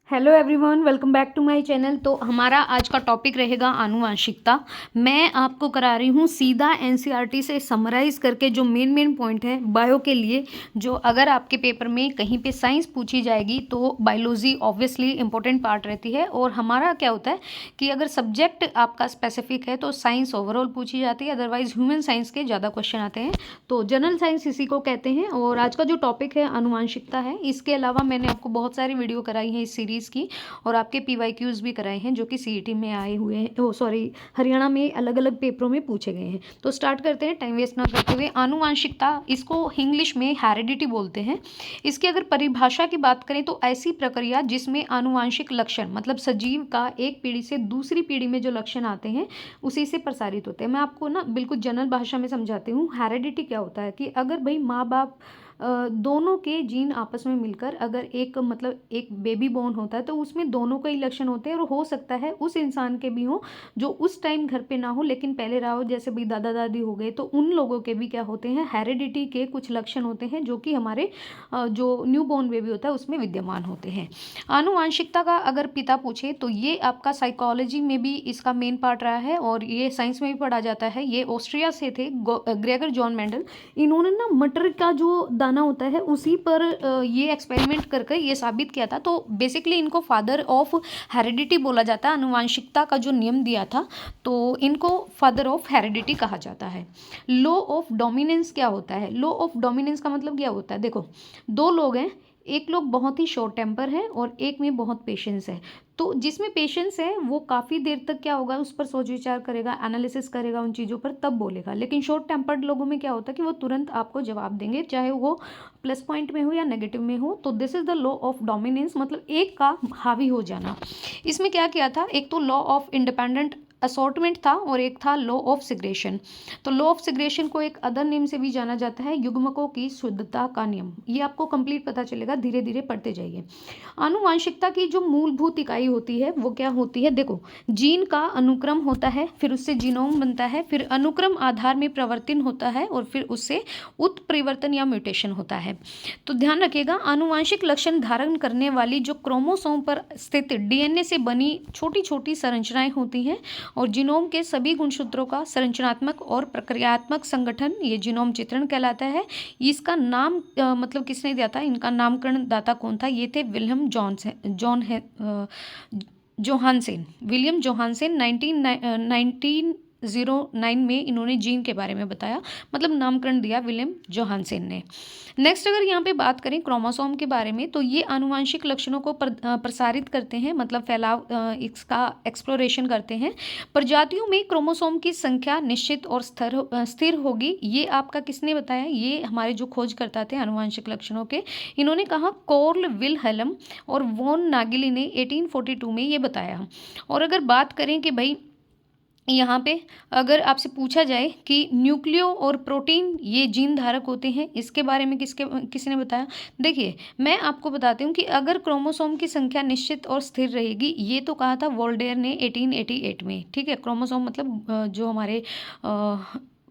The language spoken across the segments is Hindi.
Hello everyone, welcome back to my channel. तो हमारा आज का टॉपिक रहेगा आनुवंशिकता। मैं आपको करा रही हूँ सीधा एनसीईआरटी से समराइज करके जो मेन पॉइंट है बायो के लिए, जो अगर आपके पेपर में कहीं पे साइंस पूछी जाएगी तो बायोलॉजी ऑब्वियसली इंपॉर्टेंट पार्ट रहती है। और हमारा क्या होता है कि अगर सब्जेक्ट आपका स्पेसिफिक है तो साइंस ओवरऑल पूछी जाती है, अदरवाइज ह्यूमन साइंस के ज़्यादा क्वेश्चन आते हैं। तो जनरल साइंस इसी को कहते हैं। और आज का जो टॉपिक है आनुवंशिकता है। इसके अलावा मैंने आपको बहुत सारी वीडियो कराई है इस सीरीज की, और आपके पीवाईक्यूज भी कराए हैं जो कि सीईटी में आए हुए हैं, ओ सॉरी, हरियाणा में अलग अलग पेपरों में पूछे गए हैं। तो स्टार्ट करते हैं टाइम वेस्ट ना करते हुए। आनुवंशिकता, इसको इंग्लिश में हेरिडिटी बोलते हैं। इसकी अगर परिभाषा की बात करें तो ऐसी प्रक्रिया जिसमें आनुवंशिक लक्षण मतलब सजीव का एक पीढ़ी से दूसरी पीढ़ी में जो लक्षण आते हैं उसी से प्रसारित होते हैं। मैं आपको ना बिल्कुल जनरल भाषा में समझाती हूँ। हेरिडिटी क्या होता है कि अगर भाई माँ बाप दोनों के जीन आपस में मिलकर अगर एक मतलब एक बेबी बॉर्न होता है तो उसमें दोनों का ही लक्षण होते हैं, और हो सकता है उस इंसान के भी हो जो उस टाइम घर पे ना हो लेकिन पहले रहा हो, जैसे भाई दादा दादी हो गए, तो उन लोगों के भी क्या होते हैं, हेरिडिटी के कुछ लक्षण होते हैं जो कि हमारे जो न्यू बॉर्न बेबी होता है उसमें विद्यमान होते हैं। आनुवंशिकता का अगर पिता पूछे तो ये आपका साइकोलॉजी में भी इसका मेन पार्ट रहा है, और ये साइंस में भी पढ़ा जाता है। ये ऑस्ट्रिया से थे, ग्रेगर जॉन मेंडल। इन्होंने ना मटर का जो दाना होता है उसी पर ये एक्सपेरिमेंट करके ये साबित किया था। तो बेसिकली इनको फादर ऑफ हेरिडिटी बोला जाता है। आनुवंशिकता का जो नियम दिया था तो इनको फादर ऑफ हेरिडिटी कहा जाता है। लॉ ऑफ डोमिनेंस क्या होता है? लॉ ऑफ डोमिनेंस का मतलब क्या होता है? देखो, दो लोग हैं, एक लोग बहुत ही शॉर्ट टेम्पर है और एक में बहुत पेशेंस है। तो जिसमें पेशेंस है वो काफ़ी देर तक क्या होगा, उस पर सोच विचार करेगा, एनालिसिस करेगा उन चीज़ों पर, तब बोलेगा। लेकिन शॉर्ट टेम्पर्ड लोगों में क्या होता है कि वो तुरंत आपको जवाब देंगे, चाहे वो प्लस पॉइंट में हो या नेगेटिव में हो। तो this is the law of dominance, मतलब एक का हावी हो जाना। इसमें क्या किया था, एक तो लॉ ऑफ इंडिपेंडेंट असॉर्टमेंट था और एक था लॉ ऑफ सिग्रेशन। तो लॉ ऑफ सिग्रेशन को एक अदर नेम से भी जाना जाता है युग्मकों की शुद्धता का नियम। ये आपको कंप्लीट पता चलेगा, धीरे धीरे पढ़ते जाइए। आनुवंशिकता की जो मूलभूत इकाई होती है वो क्या होती है? देखो, जीन का अनुक्रम होता है, फिर उससे जीनोम बनता है, फिर अनुक्रम आधार में प्रवर्तन होता है, और फिर उससे उत्परिवर्तन या म्यूटेशन होता है। तो ध्यान रखिएगा, आनुवंशिक लक्षण धारण करने वाली जो क्रोमोसोम पर स्थित डीएनए से बनी छोटी छोटी संरचनाएं होती हैं, और जीनोम के सभी गुणसूत्रों का संरचनात्मक और प्रक्रियात्मक संगठन ये जीनोम चित्रण कहलाता है। इसका नाम मतलब किसने दिया था, इनका नामकरण दाता कौन था? ये थे विलियम जोहानसेन। विलियम जोहानसेन 1909 में इन्होंने जीन के बारे में बताया, मतलब नामकरण दिया विलियम जोहानसेन ने। नेक्स्ट अगर यहाँ पे बात करें क्रोमोसोम के बारे में, तो ये आनुवंशिक लक्षणों को प्रसारित करते हैं, मतलब फैलाव इसका एक्सप्लोरेशन करते हैं। प्रजातियों में क्रोमोसोम की संख्या निश्चित और स्थिर होगी, ये आपका किसने बताया? ये हमारे जो खोजकर्ता थे आनुवंशिक लक्षणों के, इन्होंने कहा कॉर्ल विलहेल्म और वॉन नागिली ने 1842 में ये बताया। और अगर बात करें कि भाई यहाँ पे अगर आपसे पूछा जाए कि न्यूक्लियो और प्रोटीन ये जीन धारक होते हैं, इसके बारे में किसने बताया? देखिए, मैं आपको बताती हूँ कि अगर क्रोमोसोम की संख्या निश्चित और स्थिर रहेगी, ये तो कहा था वोल्टेयर ने 1888 में। ठीक है, क्रोमोसोम मतलब जो हमारे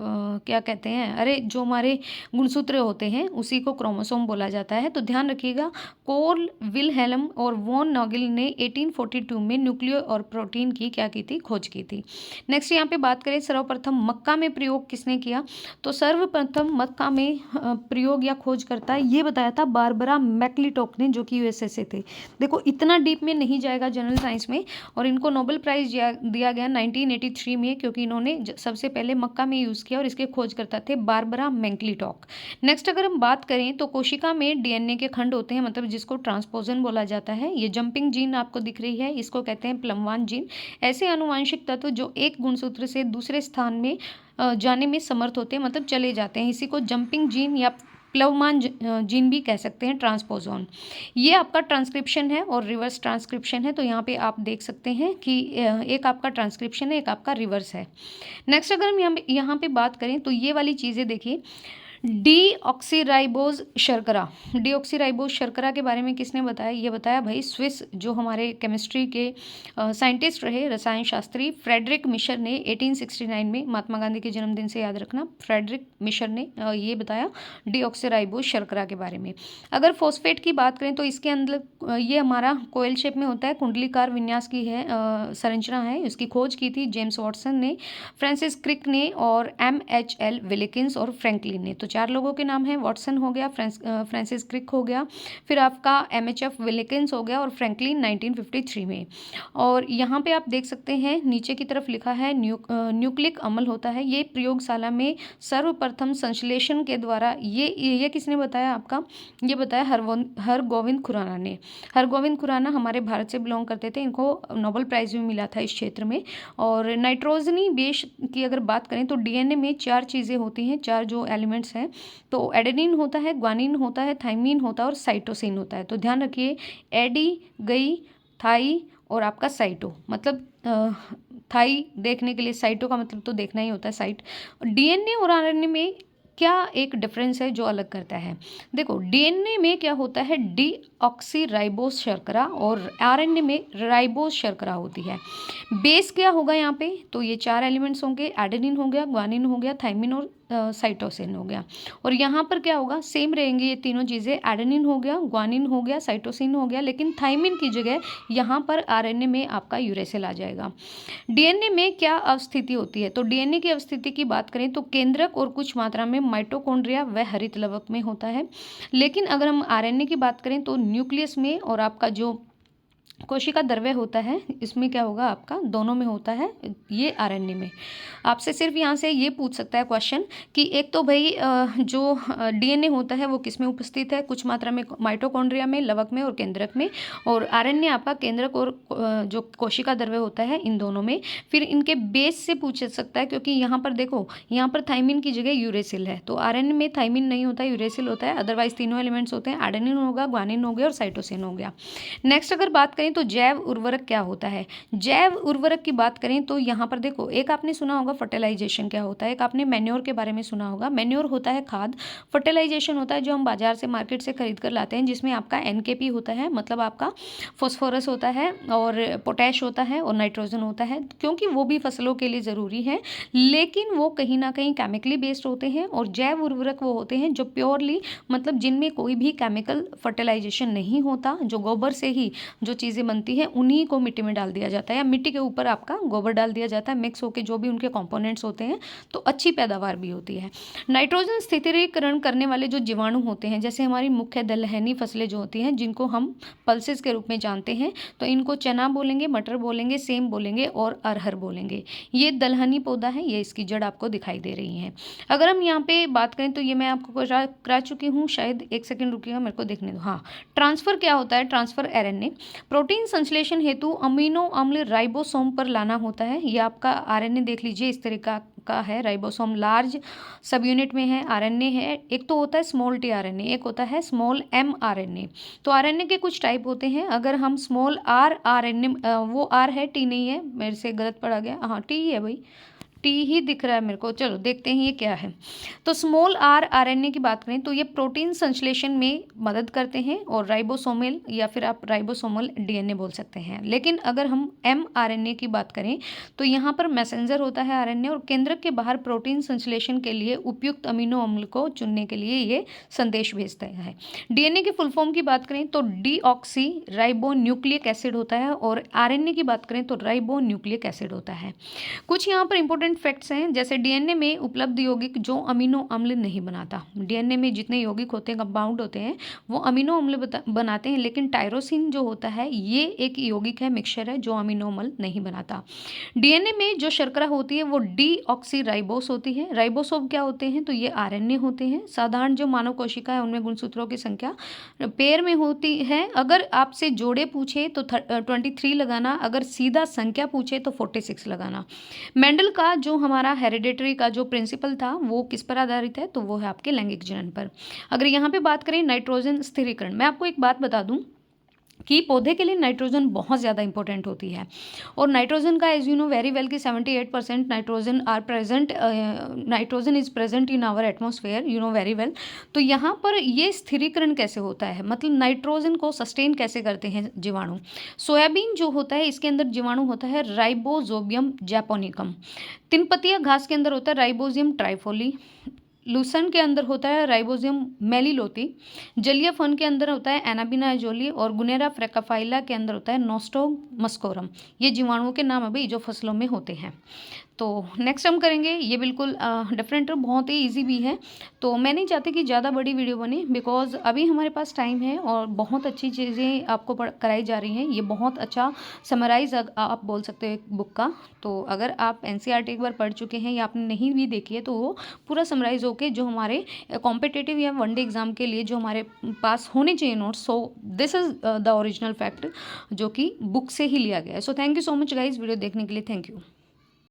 क्या कहते हैं, अरे जो हमारे गुणसूत्र होते हैं उसी को क्रोमोसोम बोला जाता है। तो ध्यान रखिएगा, कोर्ल विलहेल्म और वॉन नॉगिल ने 1842 में न्यूक्लियो और प्रोटीन की क्या की थी, खोज की थी। नेक्स्ट यहाँ पे बात करें सर्वप्रथम मक्का में प्रयोग किसने किया, तो सर्वप्रथम मक्का में प्रयोग या खोज करता है ये बताया था बारबरा मैक्लिटॉक ने, जो कि यूएसए से थे। देखो, इतना डीप में नहीं जाएगा जनरल साइंस में, और इनको नोबेल प्राइज दिया गया 1983 में, क्योंकि इन्होंने सबसे पहले मक्का में यूज़ किया, और इसके खोजकर्ता थे बारबरा मैक्लिटॉक। नेक्स्ट अगर हम बात करें तो कोशिका में डीएनए के खंड होते हैं, मतलब जिसको ट्रांसपोजन बोला जाता है। ये जंपिंग जीन आपको दिख रही है, इसको कहते हैं प्लम1 जीन। ऐसे आनुवंशिक तत्व जो एक गुणसूत्र से दूसरे स्थान में जाने में समर्थ होते हैं, मतलब चले जाते हैं, इसी को जंपिंग जीन या प्लवमान जीन भी कह सकते हैं, ट्रांसपोजोन। ये आपका ट्रांसक्रिप्शन है और रिवर्स ट्रांसक्रिप्शन है। तो यहाँ पे आप देख सकते हैं कि एक आपका ट्रांसक्रिप्शन है, एक आपका रिवर्स है। नेक्स्ट अगर हम यहाँ पे बात करें तो ये वाली चीज़ें देखिए, डीऑक्सीराइबोज शर्करा। डीऑक्सीराइबोज शर्करा के बारे में किसने बताया? ये बताया भाई स्विस जो हमारे केमिस्ट्री के साइंटिस्ट रहे, रसायन शास्त्री फ्रेडरिक मिशर ने 1869 में, महात्मा गांधी के जन्मदिन से याद रखना, फ्रेडरिक मिशर ने ये बताया डीऑक्सीराइबोज शर्करा के बारे में। अगर फॉस्फेट की बात करें तो इसके अंदर ये हमारा कोयल शेप में होता है, कुंडलीकार विन्यास की है संरचना है। इसकी खोज की थी जेम्स वॉटसन ने, फ्रांसिस क्रिक ने और MHL विलिकिंस और फ्रैंकलिन ने। तो 4 लोगों के नाम हैं, वॉटसन हो गया, फ्रांसिस क्रिक हो गया, फिर आपका MHF विलिकिंस हो गया और फ्रैंकलिन 1953 में। और यहाँ पे आप देख सकते हैं नीचे की तरफ लिखा है न्यूक्लिक अम्ल होता है। ये प्रयोगशाला में सर्वप्रथम संश्लेषण के द्वारा ये किसने बताया आपका? ये बताया हरगोविंद खुराना ने। हरगोविंद खुराना हमारे भारत से बिलोंग करते थे, इनको नोबेल प्राइज़ भी मिला था इस क्षेत्र में। और नाइट्रोजनी बेस की अगर बात करें तो DNA में 4 चीज़ें होती हैं, 4 जो एलिमेंट्स हैं। तो एडेनिन होता है, ग्वानिन होता है, थाइमिन होता है और साइटोसिन होता है। तो ध्यान रखिए, एडी गई, थाई और आपका साइटो, मतलब थाई देखने के लिए, साइटो का मतलब तो देखना ही होता है साइट। DNA और RNA में क्या एक डिफरेंस है जो अलग करता है? देखो, DNA में क्या होता है, डीऑक्सीराइबोज शर्करा, और RNA में राइबोज शर्करा होती है। बेस क्या होगा यहाँ पे? तो ये 4 एलिमेंट्स होंगे, एडेनिन हो गया, ग्वानिन हो गया, थाइमिन और साइटोसिन हो गया। और यहाँ पर क्या होगा, सेम रहेंगे ये तीनों चीज़ें, एडेनिन हो गया, ग्वानिन हो गया, साइटोसिन हो गया, लेकिन थाइमिन की जगह यहाँ पर RNA में आपका यूरेसिल आ जाएगा। DNA में क्या अवस्थिति होती है? तो DNA की अवस्थिति की बात करें तो केंद्रक और कुछ मात्रा में माइटोकॉन्ड्रिया व हरित लवक में होता है। लेकिन अगर हम RNA की बात करें तो न्यूक्लियस में और आपका जो कोशिका द्रव्य होता है, इसमें क्या होगा आपका, दोनों में होता है, ये RNA में। आपसे सिर्फ यहाँ से ये पूछ सकता है क्वेश्चन कि एक तो भाई जो DNA होता है वो किस में उपस्थित है? कुछ मात्रा में माइटोकॉन्ड्रिया में, लवक में और केंद्रक में। और RNA आपका केंद्रक और जो कोशिका द्रव्य होता है इन दोनों में। फिर इनके बेस से पूछ सकता है, क्योंकि यहाँ पर देखो, यहाँ पर थाइमिन की जगह यूरेसिल है, तो RNA में थाइमिन नहीं होता है, यूरेसिल होता है। अदरवाइज तीनों एलिमेंट्स होते हैं, एडेनिन होगा, ग्वानिन हो गया और साइटोसिन हो गया। नेक्स्ट अगर बात करें तो जैव उर्वरक क्या होता है? जैव उर्वरक की बात करें तो यहाँ पर देखो, एक आपने सुना होगा फर्टिलाइजेशन क्या होता है, एक आपने मैन्योर के बारे में सुना होगा। मैन्योर होता है खाद, फर्टिलाइजेशन होता है जो हम बाजार से, मार्केट से खरीद कर लाते हैं, जिसमें आपका NKP होता है, मतलब आपका फॉस्फोरस होता है और पोटैश होता है और नाइट्रोजन होता है, क्योंकि वो भी फसलों के लिए ज़रूरी है, लेकिन वो कहीं ना कहीं केमिकली बेस्ड होते हैं। और जैव उर्वरक वो होते हैं जो प्योरली, मतलब जिनमें कोई भी केमिकल फर्टिलाइजेशन नहीं होता, जो गोबर से ही जो चीज़ें बनती है उन्हीं को मिट्टी में डाल दिया जाता है, या मिट्टी के ऊपर आपका गोबर डाल दिया जाता है, मिक्स होकर जो भी उनके कंपोनेंट्स होते हैं, तो अच्छी पैदावार भी होती है। नाइट्रोजन स्थिरीकरण करने वाले जो जीवाणु होते हैं, जैसे हमारी मुख्य दलहनी फसलें जो होती हैं, जिनको हम पल्सेस के रूप में जानते हैं, तो इनको चना बोलेंगे, मटर बोलेंगे, सेम बोलेंगे और अरहर बोलेंगे। ये दलहनी पौधा है, ये इसकी जड़ आपको दिखाई दे रही है। अगर हम यहाँ पे बात करें तो ये मैं आपको करा चुकी हूँ, शायद एक सेकेंड रुकिएगा, मेरे को देखने दो। हाँ, ट्रांसफर क्या होता है? ट्रांसफर RNA प्रोटीन संश्लेषण हेतु अमीनो अम्ल राइबोसोम पर लाना होता है। ये आपका RNA देख लीजिए, इस तरीका का है। राइबोसोम लार्ज सब यूनिट में है, RNA है। एक तो होता है स्मॉल tRNA, एक होता है स्मॉल mRNA। तो RNA के कुछ टाइप होते हैं। अगर हम स्मॉल rRNA, वो R है, T नहीं है, मेरे से गलत पड़ा गया, हाँ T ही है भाई, T ही दिख रहा है मेरे को। चलो देखते हैं ये क्या है। तो स्मॉल rRNA की बात करें तो ये प्रोटीन संश्लेषण में मदद करते हैं, और राइबोसोमल या फिर आप राइबोसोमल DNA बोल सकते हैं। लेकिन अगर हम mRNA की बात करें तो यहाँ पर मैसेंजर होता है RNA, और केंद्रक के बाहर प्रोटीन संश्लेषण के लिए उपयुक्त अमीनो अम्ल को चुनने के लिए ये संदेश भेजता है। DNA की फुल फॉर्म की बात करें तो डीऑक्सी राइबो न्यूक्लिक एसिड होता है, और RNA की बात करें तो राइबो न्यूक्लिक एसिड होता है। कुछ यहाँ पर इंपॉर्टेंट फैक्ट्स हैं, जैसे DNA में उपलब्ध यौगिक जो अमीनो अम्ल नहीं बनाता। DNA में जितने यौगिक होते हैं, कंपाउंड होते हैं, वो अमीनो अम्ल बनाते हैं, लेकिन टायरोसिन जो होता है ये एक यौगिक है, मिक्सचर है, जो अमीनो अम्ल नहीं बनाता। DNA में जो शर्करा होती है वो डीऑक्सीराइबोस होती है। राइबोसोम क्या होते हैं? तो ये RNA होते हैं। साधारण जो मानव कोशिका है उनमें गुणसूत्रों की संख्या पेयर में होती है। अगर आपसे जोड़े पूछे तो 23 लगाना, अगर सीधा संख्या पूछे तो 46 लगाना। मेंडल का जो हमारा हेरिडेटरी का जो प्रिंसिपल था वो किस पर आधारित है? तो वो है आपके लैंगिक जनन पर। अगर यहाँ पे बात करें नाइट्रोजन स्थिरीकरण, मैं आपको एक बात बता दूं, कि पौधे के लिए नाइट्रोजन बहुत ज़्यादा इंपॉर्टेंट होती है। और नाइट्रोजन का as you know very well कि 78% nitrogen is present in our atmosphere, you know very well. तो यहाँ पर ये स्थिरीकरण कैसे होता है, मतलब नाइट्रोजन को सस्टेन कैसे करते हैं जीवाणु। सोयाबीन जो होता है इसके अंदर जीवाणु होता है राइबोजोबियम जैपोनिकम। तिनपतिया घास के अंदर होता है राइबोजियम ट्राइफोली। लूसन के अंदर होता है राइबोजियम मेलिलोती। जलीय फर्न के अंदर होता है एनाबिना एजोली। और गुनेरा फ्रेकाफाइला के अंदर होता है नोस्टोमस्कोरम। ये जीवाणुओं के नाम अभी जो फसलों में होते हैं। तो नेक्स्ट हम करेंगे, ये बिल्कुल डिफरेंट, बहुत ही इजी भी है। तो मैं नहीं चाहती कि ज़्यादा बड़ी वीडियो बने, बिकॉज अभी हमारे पास टाइम है और बहुत अच्छी चीज़ें आपको कराई जा रही हैं। ये बहुत अच्छा समराइज आप बोल सकते हो बुक का। तो अगर आप एनसीईआरटी एक बार पढ़ चुके हैं या आपने नहीं भी देखी है तो वो पूरा समराइज होके जो हमारे कॉम्पिटिटिव या वनडे एग्जाम के लिए जो हमारे पास होने चाहिए notes, so this is the original fact जो कि बुक से ही लिया गया है। So thank you so much guys video देखने के लिए, थैंक यू।